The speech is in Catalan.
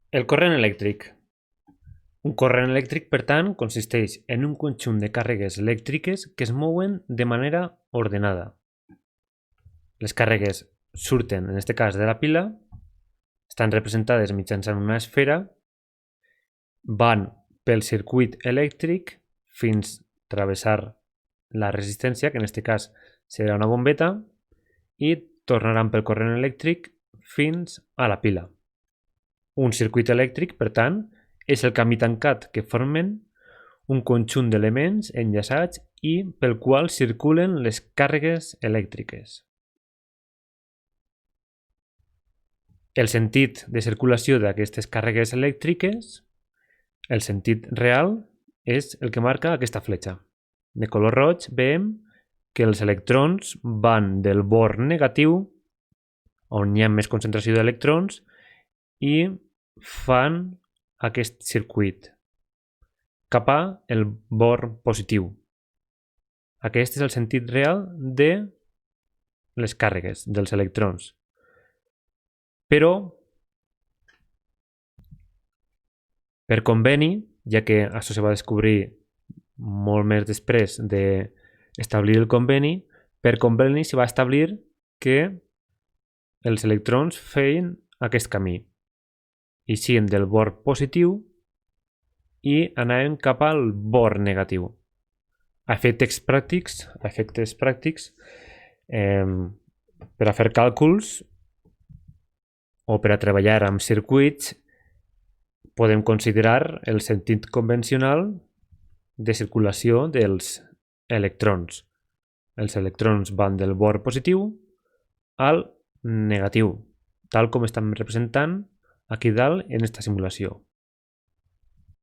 El corrent elèctric. Un corrent elèctric, per tant, consisteix en un conjunt de càrregues elèctriques que es mouen de manera ordenada. Les càrregues surten, en aquest cas, de la pila, estan representades mitjançant una esfera, van pel circuit elèctric fins a travessar la resistència, que en aquest cas serà una bombeta, i tornaran pel corrent elèctric fins a la pila. Un circuit elèctric, per tant, és el camí tancat que formen un conjunt d'elements enllaçats i pel qual circulen les càrregues elèctriques. El sentit de circulació d'aquestes càrregues elèctriques, el sentit real, és el que marca aquesta fletxa. De color roig veiem que els electrons van del bord negatiu, on hi ha més concentració d'electrons, i fan aquest circuit cap a el bord positiu. Aquest és el sentit real de les càrregues, dels electrons. Però, per conveni, ja que això se va descobrir molt més després d'establir el conveni, per conveni se va establir que els electrons feien aquest camí. Eixien del bord positiu i anaven cap al bord negatiu. A efectes pràctics, per a fer càlculs o per a treballar amb circuits, podem considerar el sentit convencional de circulació dels electrons. Els electrons van del bord positiu al negatiu, tal com estem representant aquí dalt en aquesta simulació.